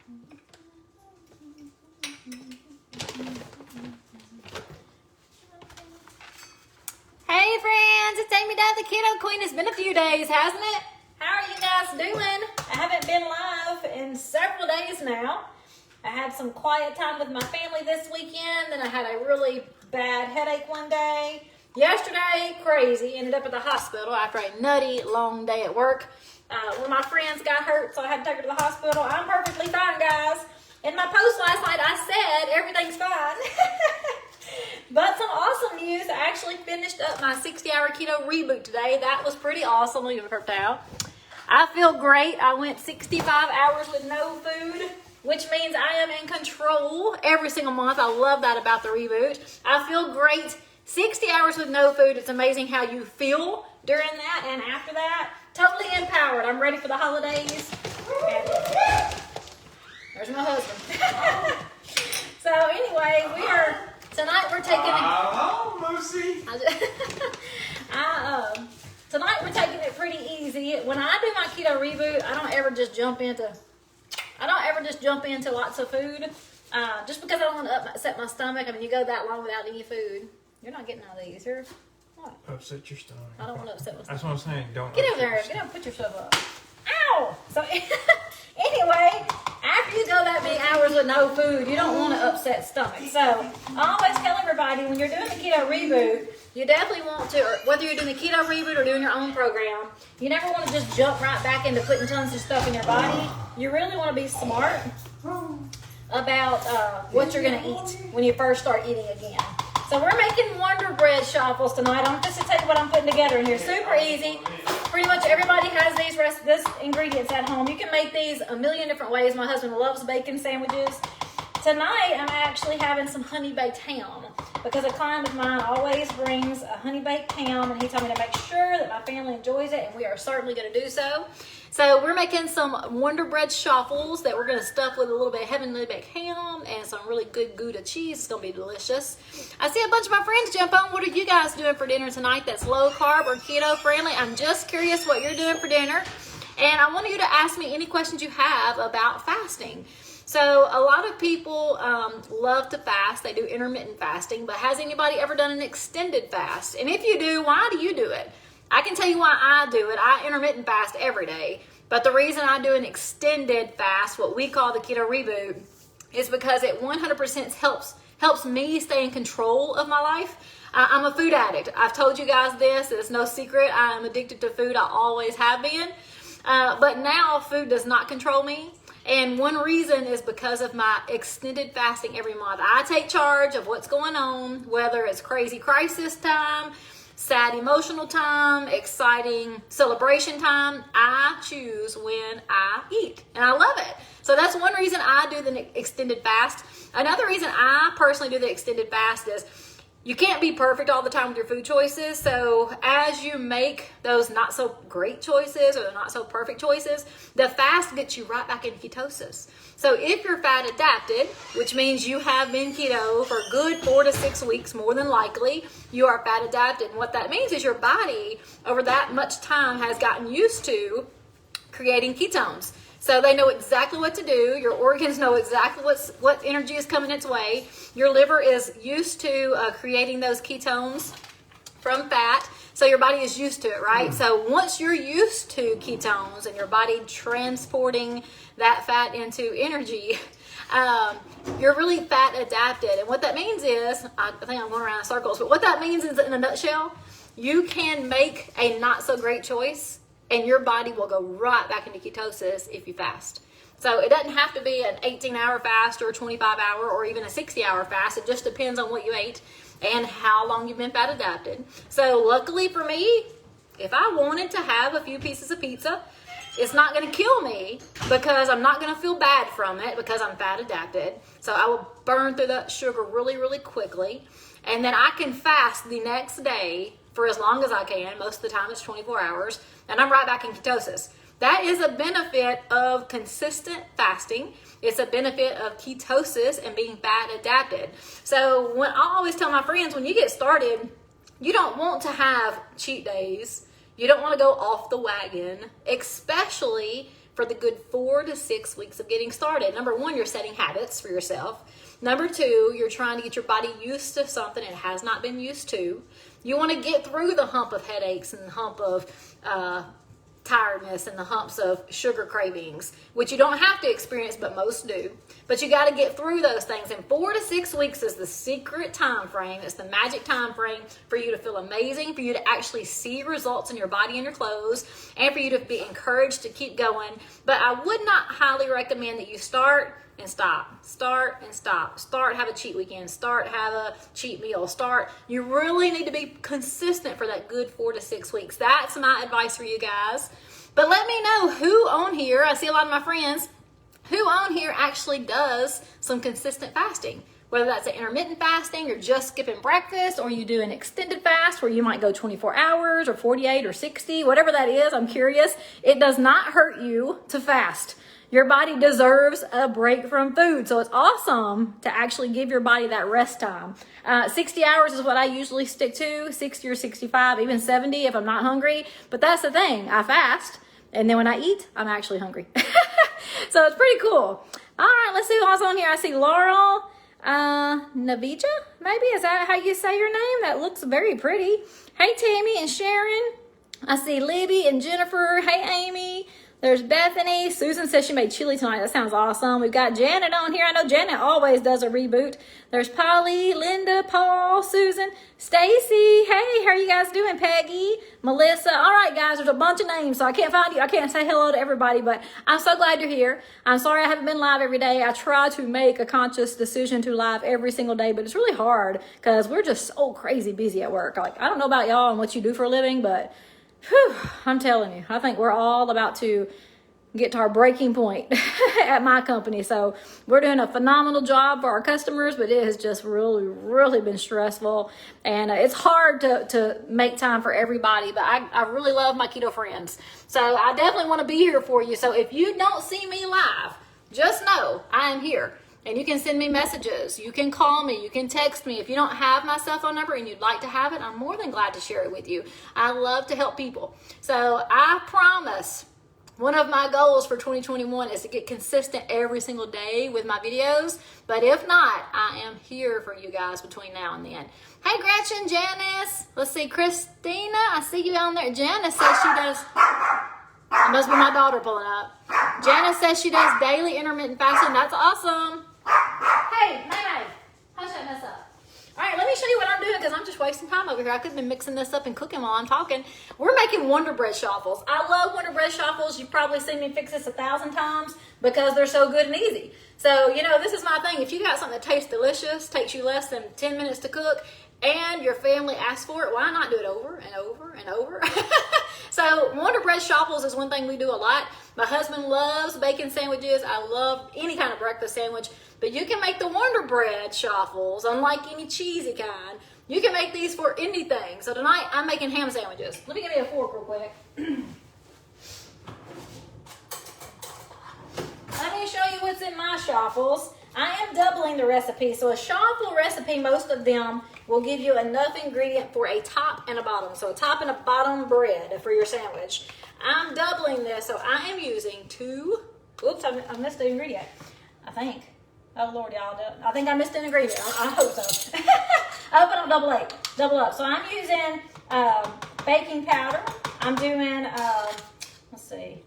Hey friends, it's Amy Dad, the Keto Queen. It's been a few days, hasn't it? How are you guys doing? I haven't been live in several days now. I had some quiet time with my family this weekend, and I had a really bad headache one day. Yesterday, crazy, ended up at the hospital after a nutty long day at work. One of my friends got hurt, so I had to take her to the hospital. I'm perfectly fine, guys. In my post last night, I said everything's fine. But some awesome news. I actually finished up my 60-hour keto reboot today. That was pretty awesome. Let me get it out. I feel great. I went 65 hours with no food, which means I am in control every single month. I love that about the reboot. I feel great. 60 hours with no food. It's amazing how you feel during that and after that. Totally empowered. I'm ready for the holidays. And there's my husband. So anyway, tonight we're taking tonight we're taking it pretty easy. When I do my keto reboot, I don't ever just jump into lots of food. Just because I don't want to upset my stomach. I mean, you go that long without any food. You're not getting all these. You're what? Upset your stomach. I don't want to upset my stomach. That's what I'm saying. Don't get over there. Get up. Put yourself up. Ow! So anyway, after you go that many hours with no food, you don't want to upset stomach. So I always tell everybody when you're doing the keto reboot, you definitely want to, or whether you're doing the keto reboot or doing your own program, you never want to just jump right back into putting tons of stuff in your body. You really want to be smart about what you're going to eat when you first start eating again. So we're making Wonder Bread shuffles tonight. I'm just going to tell you what I'm putting together in here. Super easy. Pretty much everybody has these ingredients at home. You can make these a million different ways. My husband loves bacon sandwiches. Tonight, I'm actually having some honey baked ham because a client of mine always brings a honey baked ham, and he told me to make sure that my family enjoys it, and we are certainly going to do so. So we're making some Wonder Bread shuffles that we're going to stuff with a little bit of heavenly baked ham and some really good Gouda cheese. It's going to be delicious. I see a bunch of my friends jump on. What are you guys doing for dinner tonight that's low carb or keto friendly? I'm just curious what you're doing for dinner. And I want you to ask me any questions you have about fasting. So a lot of people love to fast. They do intermittent fasting, but has anybody ever done an extended fast? And if you do, why do you do it? I can tell you why I do it. I intermittent fast every day. But the reason I do an extended fast, what we call the keto reboot, is because it 100% helps me stay in control of my life. I'm a food addict. I've told you guys this. It's no secret. I am addicted to food. I always have been. But now food does not control me. And one reason is because of my extended fasting every month. I take charge of what's going on, whether it's crazy crisis time, sad emotional time, exciting celebration time. I choose when I eat, and I love it. So that's one reason I do the extended fast. Another reason I personally do the extended fast is you can't be perfect all the time with your food choices. So as you make those not so great choices or the not so perfect choices, the fast gets you right back into ketosis. So if you're fat adapted, which means you have been keto for a good 4 to 6 weeks, more than likely, you are fat adapted. And what that means is your body over that much time has gotten used to creating ketones. So they know exactly what to do. Your organs know exactly what energy is coming its way. Your liver is used to creating those ketones from fat. So your body is used to it, right? So once you're used to ketones and your body transporting that fat into energy, you're really fat adapted. And what that means is, I think I'm going around in circles, but what that means is, in a nutshell, you can make a not so great choice and your body will go right back into ketosis if you fast. So it doesn't have to be an 18-hour fast or a 25-hour or even a 60-hour fast. It just depends on what you ate and how long you've been fat adapted. So luckily for me, if I wanted to have a few pieces of pizza, it's not going to kill me because I'm not going to feel bad from it because I'm fat adapted. So I will burn through that sugar really, really quickly. And then I can fast the next day for as long as I can. Most of the time it's 24 hours. And I'm right back in ketosis. That is a benefit of consistent fasting. It's a benefit of ketosis and being fat adapted. So when I always tell my friends, when you get started, you don't want to have cheat days. You don't want to go off the wagon, especially for the good 4 to 6 weeks of getting started. Number one, you're setting habits for yourself. Number two, you're trying to get your body used to something it has not been used to. You want to get through the hump of headaches and the hump of tiredness and the humps of sugar cravings, which you don't have to experience, but most do. But you got to get through those things. And 4 to 6 weeks is the secret time frame. It's the magic time frame for you to feel amazing, for you to actually see results in your body and your clothes, and for you to be encouraged to keep going. But I would not highly recommend that you start and stop, start and stop, start, have a cheat weekend, start, have a cheat meal, start. You really need to be consistent for that good 4 to 6 weeks. That's my advice for you guys. But let me know who on here, I see a lot of my friends, who on here actually does some consistent fasting. Whether that's an intermittent fasting, or just skipping breakfast, or you do an extended fast where you might go 24 hours or 48 or 60, whatever that is, I'm curious. It does not hurt you to fast. Your body deserves a break from food. So it's awesome to actually give your body that rest time. 60 hours is what I usually stick to, 60 or 65, even 70 if I'm not hungry. But that's the thing, I fast. And then when I eat, I'm actually hungry. So it's pretty cool. All right, let's see who else on here. I see Laurel, Navija, maybe? Is that how you say your name? That looks very pretty. Hey, Tammy and Sharon. I see Libby and Jennifer. Hey, Amy. There's Bethany. Susan says she made chili tonight. That sounds awesome. We've got Janet on here. I know Janet always does a reboot. There's Polly, Linda, Paul, Susan, Stacy. Hey, how are you guys doing? Peggy, Melissa. All right, guys, there's a bunch of names, so I can't find you. I can't say hello to everybody, but I'm so glad you're here. I'm sorry I haven't been live every day. I try to make a conscious decision to live every single day, but it's really hard because we're just so crazy busy at work. Like, I don't know about y'all and what you do for a living, but whew, I'm telling you, I think we're all about to get to our breaking point at my company. So we're doing a phenomenal job for our customers, but it has just really been stressful. And it's hard to make time for everybody, but I really love my keto friends. So I definitely want to be here for you. So if you don't see me live, just know I am here. And you can send me messages. You can call me. You can text me. If you don't have my cell phone number and you'd like to have it, I'm more than glad to share it with you. I love to help people. So I promise one of my goals for 2021 is to get consistent every single day with my videos. But if not, I am here for you guys between now and then. Hey, Gretchen, Janice. Let's see, Christina. I see you down there. Janice says she does... It must be my daughter pulling up. Janice says she does daily intermittent fasting. That's awesome. Hey, May, hush that mess up. All right, let me show you what I'm doing because I'm just wasting time over here. I could have been mixing this up and cooking while I'm talking. We're making Wonder Bread shuffles. I love Wonder Bread shuffles. You've probably seen me fix this 1,000 times because they're so good and easy. So, you know, this is my thing. If you got something that tastes delicious, takes you less than 10 minutes to cook, and your family asks for it, why not do it over and over and over? So Wonder Bread shuffles is one thing we do a lot. My husband loves bacon sandwiches. I love any kind of breakfast sandwich. But you can make the Wonder Bread shuffles, unlike any cheesy kind. You can make these for anything. So tonight I'm making ham sandwiches. Let me give you a fork real quick. Let me show you what's in my shuffles. I am doubling the recipe. So a shuffle recipe, most of them will give you enough ingredient for a top and a bottom. So a top and a bottom bread for your sandwich. I'm doubling this, so I am using two. Oops, I missed the ingredient, I think. Oh, Lord, y'all. I think I missed an ingredient. I hope so. I hope I don't double up. So I'm using baking powder. I'm doing, let's see.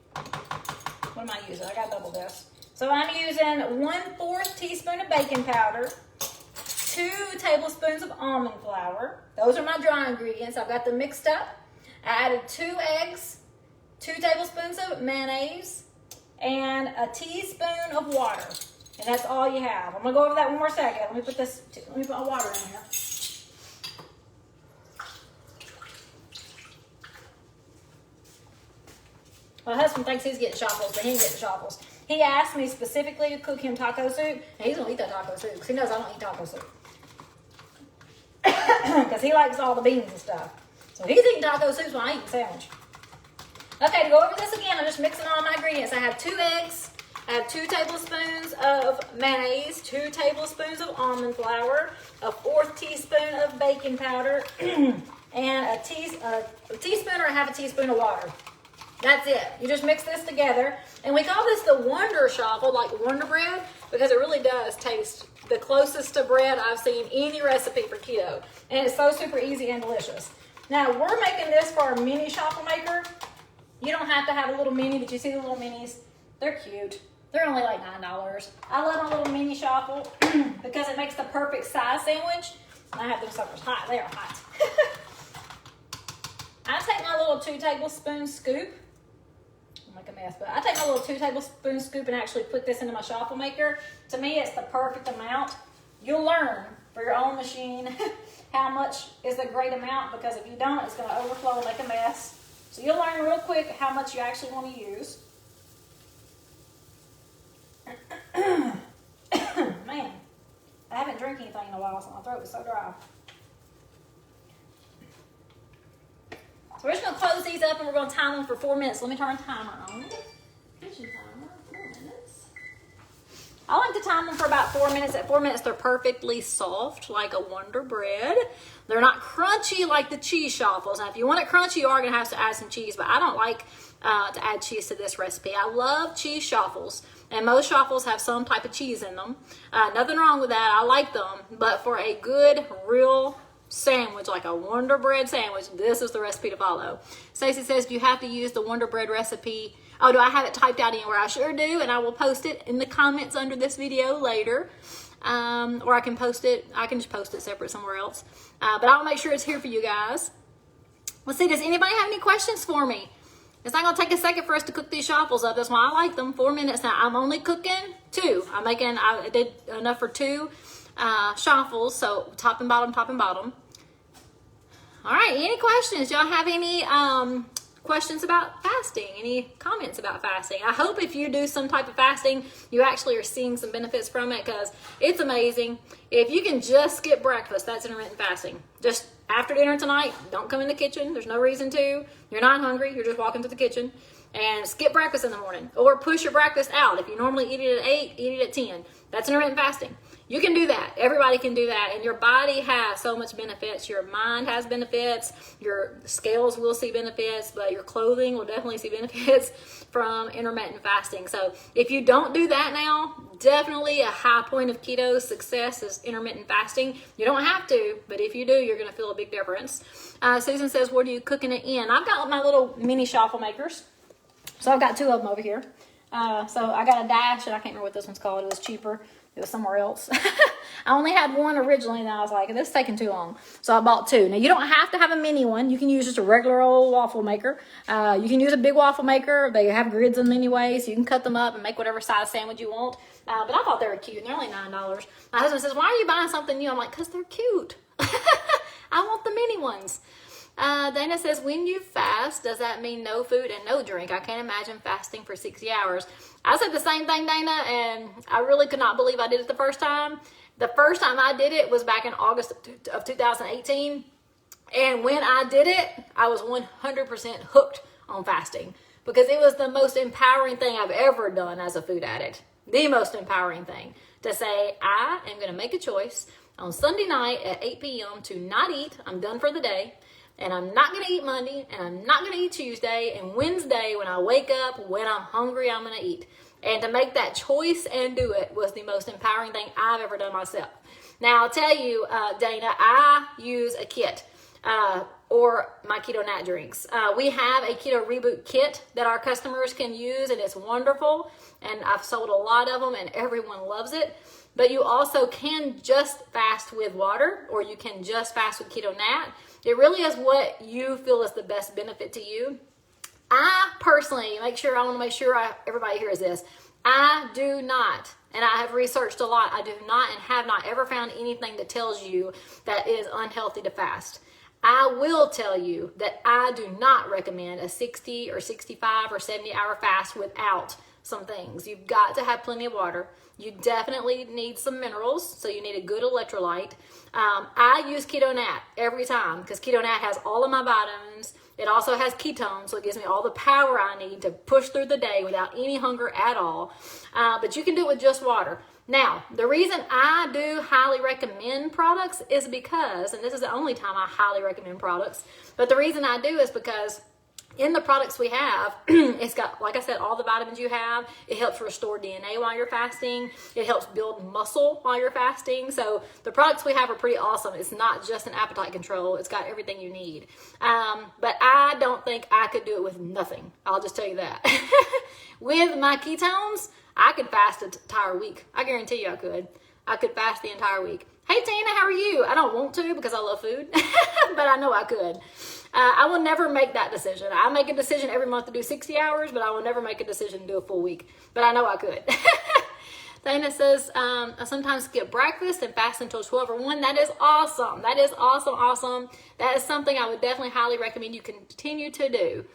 What am I using? I got to double this. So I'm using 1/4 teaspoon of baking powder, 2 tablespoons of almond flour. Those are my dry ingredients. I've got them mixed up. I added 2 eggs, 2 tablespoons of mayonnaise, and a teaspoon of water. And that's all you have. I'm gonna go over that one more second. Let me put my water in here. My husband thinks he's getting shuffles, but he ain't getting shuffles. He asked me specifically to cook him taco soup, and he's gonna eat that taco soup because he knows I don't eat taco soup. Because he likes all the beans and stuff. So he's eating taco soup while I eat a sandwich. Okay, to go over this again, I'm just mixing all my ingredients. I have 2 eggs, I have 2 tablespoons of mayonnaise, 2 tablespoons of almond flour, a 1/4 teaspoon of baking powder, and a teaspoon or a 1/2 teaspoon of water. That's it. You just mix this together. And we call this the Wonder Shuffle, like Wonder Bread, because it really does taste the closest to bread I've seen any recipe for keto. And it's so super easy and delicious. Now, we're making this for our mini shuffle maker. You don't have to have a little mini, but you see the little minis? They're cute. They're only like $9. I love my little mini shuffle because it makes the perfect size sandwich. I have them suckers hot. They are hot. I take my little 2 tablespoon scoop. I'll make a mess, but I take my little 2 tablespoon scoop and actually put this into my shuffle maker. To me, it's the perfect amount. You'll learn for your own machine how much is the great amount, because if you don't, it's going to overflow and make a mess. So you'll learn real quick how much you actually want to use. Man, I haven't drank anything in a while, so my throat is so dry. So we're just going to close these up and we're going to time them for 4 minutes. Let me turn the timer on. Kitchen timer, 4 minutes. I like to time them for about 4 minutes. At 4 minutes, they're perfectly soft, like a Wonder Bread. They're not crunchy like the cheese shuffles. Now, if you want it crunchy, you are going to have to add some cheese, but I don't like to add cheese to this recipe. I love cheese shuffles, and most shuffles have some type of cheese in them. Nothing wrong with that. I like them, but for a good, real sandwich, like a Wonder Bread sandwich, this is the recipe to follow. Stacey says, do you have to use the Wonder Bread recipe? Oh, do I have it typed out anywhere? I sure do, and I will post it in the comments under this video later. Or I can post it, I can just post it separate somewhere else. But I'll make sure it's here for you guys. Let's see, does anybody have any questions for me? It's not going to take a second for us to cook these shuffles up. That's why I like them. 4 minutes now. I'm only cooking 2. I did enough for 2 shuffles, so top and bottom, top and bottom. All right, any questions? Y'all have any questions about fasting? Any comments about fasting? I hope if you do some type of fasting, you actually are seeing some benefits from it, because it's amazing. If you can just skip breakfast, that's intermittent fasting. Just after dinner tonight, don't come in the kitchen. There's no reason to. You're not hungry. You're just walking to the kitchen. And skip breakfast in the morning. Or push your breakfast out. If you normally eat it at 8, eat it at 10. That's intermittent fasting. You can do that. Everybody can do that. And your body has so much benefits. Your mind has benefits. Your scales will see benefits. But your clothing will definitely see benefits from intermittent fasting. So if you don't do that now, definitely a high point of keto success is intermittent fasting. You don't have to, but if you do, you're going to feel a big difference. Susan says, what are you cooking it in? I've got my little mini shuffle makers. So I've got 2 of them over here. So I got a dash, and I can't remember what this one's called. It was cheaper. It was somewhere else. I only had 1 originally, and I was like, this is taking too long. So I bought 2. Now, you don't have to have a mini one. You can use just a regular old waffle maker. You can use a big waffle maker. They have grids in them anyway, so you can cut them up and make whatever size sandwich you want. But I thought they were cute, and they're only $9. My husband says, why are you buying something new? I'm like, because they're cute. I want the mini ones. Dana says, when you fast, does that mean no food and no drink? I can't imagine fasting for 60 hours. I said the same thing, Dana, and I really could not believe I did it the first time. The first time I did it was back in August of 2018. And when I did it, I was 100% hooked on fasting, because it was the most empowering thing I've ever done as a food addict. The most empowering thing, to say, I am going to make a choice on Sunday night at 8 p.m. to not eat. I'm done for the day. And I'm not going to eat Monday, and I'm not going to eat Tuesday, and Wednesday when I wake up, when I'm hungry, I'm going to eat. And to make that choice and do it was the most empowering thing I've ever done myself. Now, I'll tell you, Dana, I use a kit or my Keto Nat drinks. We have a Keto Reboot kit that our customers can use, and it's wonderful. And I've sold a lot of them, and everyone loves it. But you also can just fast with water, or you can just fast with Keto Nat. It really is what you feel is the best benefit to you. I personally I want to make sure everybody hears this. I do not, and I have researched a lot, I do not and have not ever found anything that tells you that it is unhealthy to fast. I will tell you that I do not recommend a 60 or 65 or 70 hour fast without some things. You've got to have plenty of water. You definitely need some minerals, so you need a good electrolyte. I use Keto Nat every time, because Keto Nat has all of my vitamins. It also has ketones, so it gives me all the power I need to push through the day without any hunger at all. But you can do it with just water. Now, the reason I do highly recommend products is because, and this is the only time I highly recommend products, but the reason I do is because in the products we have, it's got, like I said, all the vitamins you have. It helps restore DNA while you're fasting. It helps build muscle while you're fasting. So the products we have are pretty awesome. It's not just an appetite control. It's got everything you need. But I don't think I could do it with nothing. I'll just tell you that. With my ketones, I could fast an entire week. I guarantee you I could. I could fast the entire week. Hey Tina, how are you? I don't want to because I love food, but I know I could. I will never make that decision. I make a decision every month to do 60 hours, but I will never make a decision to do a full week. But I know I could. Dana says, I sometimes skip breakfast and fast until 12 or 1. That is awesome. That is awesome. That is something I would definitely highly recommend you continue to do.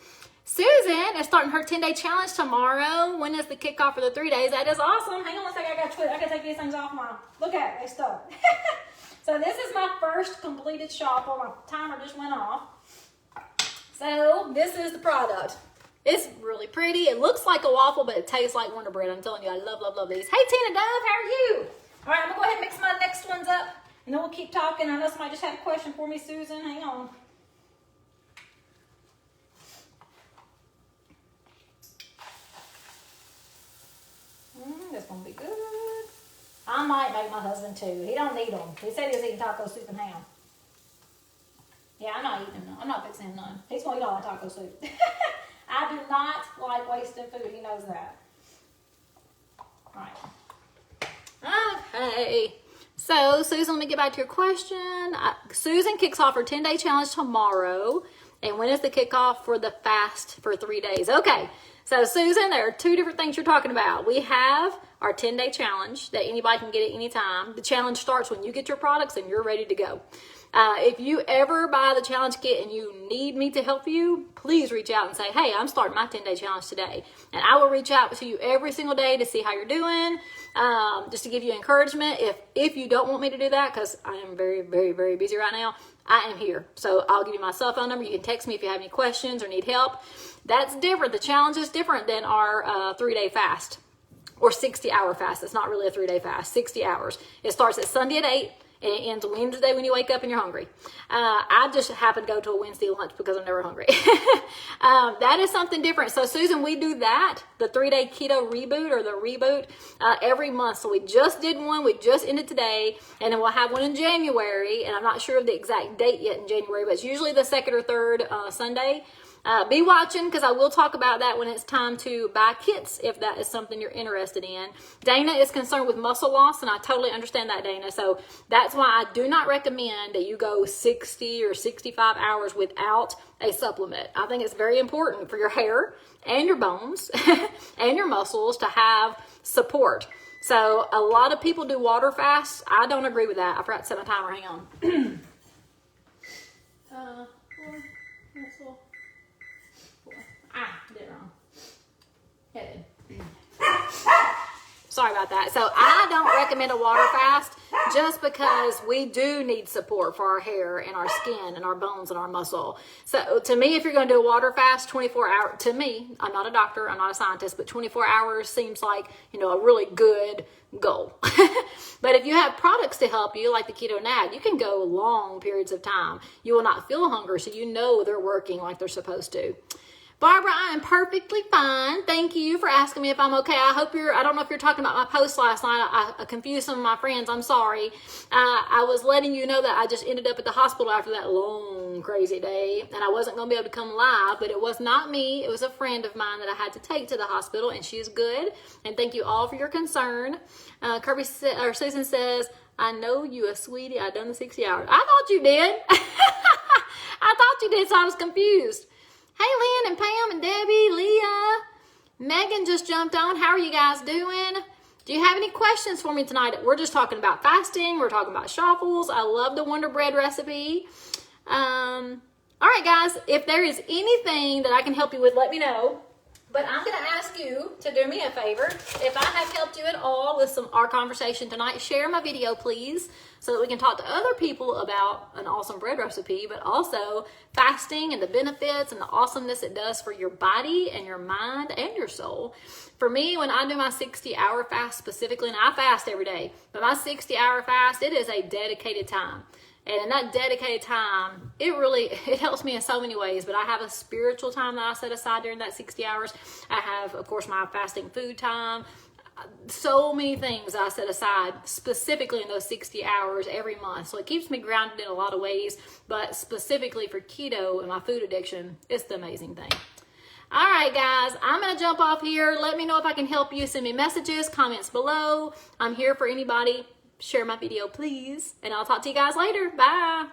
Susan is starting her 10-day challenge tomorrow. When is the kickoff for the 3 days? That is awesome. Hang on a second. I got to take these things off my, look at it, they stuck. So this is my first completed shuffle. My timer just went off. So this is the product. It's really pretty. It looks like a waffle, but it tastes like Wonder Bread. I'm telling you, I love these. Hey Tina Dove, how are you? All right, I'm gonna go ahead and mix my next ones up, and then we'll keep talking. I know somebody just had a question for me, Susan. Hang on. That's gonna be good. I might make my husband too. He don't need them. He said he was eating taco soup and ham. Yeah, I'm not eating them. I'm not fixing him none. He's gonna eat all that taco soup. I do not like wasting food. He knows that. All right. Okay. So, Susan, let me get back to your question. Susan kicks off her 10-day challenge tomorrow. And when is the kickoff for the fast for 3 days? Okay. So, Susan, there are 2 different things you're talking about. We have our 10-day challenge that anybody can get at any time. The challenge starts when you get your products and you're ready to go. If you ever buy the challenge kit and you need me to help you, please reach out and say, hey, I'm starting my 10-day challenge today. And I will reach out to you every single day to see how you're doing, just to give you encouragement. If you don't want me to do that, because I am very busy right now, I am here. So I'll give you my cell phone number. You can text me if you have any questions or need help. That's different. The challenge is different than our 3-day fast or 60-hour fast. It's not really a 3-day fast, 60 hours. It starts at Sunday at 8. And it ends Wednesday when you wake up and you're hungry. I just happen to go to a Wednesday lunch because I'm never hungry. That is something different. So, Susan, we do that, the 3-day keto reboot or the reboot, every month. So we just did one. We just ended today. And then we'll have one in January. And I'm not sure of the exact date yet in January, but it's usually the 2nd or 3rd Sunday. Be watching because I will talk about that when it's time to buy kits if that is something you're interested in. Dana is concerned with muscle loss, and I totally understand that, Dana. So that's why I do not recommend that you go 60 or 65 hours without a supplement. I think it's very important for your hair and your bones and your muscles to have support. So a lot of people do water fasts. I don't agree with that. I forgot to set my timer. Hang on. I did it wrong. Headed. Sorry about that. So I don't recommend a water fast just because we do need support for our hair and our skin and our bones and our muscle. So to me, if you're going to do a water fast, 24 hours, to me, I'm not a doctor, I'm not a scientist, but 24 hours seems like, a really good goal. But if you have products to help you, like the Keto Nab, you can go long periods of time. You will not feel hunger, so you know they're working like they're supposed to. Barbara, I am perfectly fine. Thank you for asking me if I'm okay. I don't know if you're talking about my post last night. I confused some of my friends. I'm sorry. I was letting you know that I just ended up at the hospital after that long, crazy day, and I wasn't going to be able to come live, but it was not me. It was a friend of mine that I had to take to the hospital, and she's good, and thank you all for your concern. Susan says, I know you a sweetie. I done the 60 hours. I thought you did. I thought you did, so I was confused. Hey, Lynn and Pam and Debbie, Leah, Megan just jumped on. How are you guys doing? Do you have any questions for me tonight? We're just talking about fasting. We're talking about shuffles. I love the Wonder Bread recipe. All right, guys, if there is anything that I can help you with, let me know. But I'm going to ask you to do me a favor. If I have helped you at all with our conversation tonight, share my video, please, so that we can talk to other people about an awesome bread recipe, but also fasting and the benefits and the awesomeness it does for your body and your mind and your soul. For me, when I do my 60-hour fast specifically, and I fast every day, but my 60-hour fast, it is a dedicated time. And in that dedicated time, it helps me in so many ways. But I have a spiritual time that I set aside during that 60 hours. I have, of course, my fasting food time. So many things I set aside specifically in those 60 hours every month. So it keeps me grounded in a lot of ways. But specifically for keto and my food addiction, it's the amazing thing. All right, guys, I'm going to jump off here. Let me know if I can help you. Send me messages, comments below. I'm here for anybody. Share my video, please. And I'll talk to you guys later. Bye.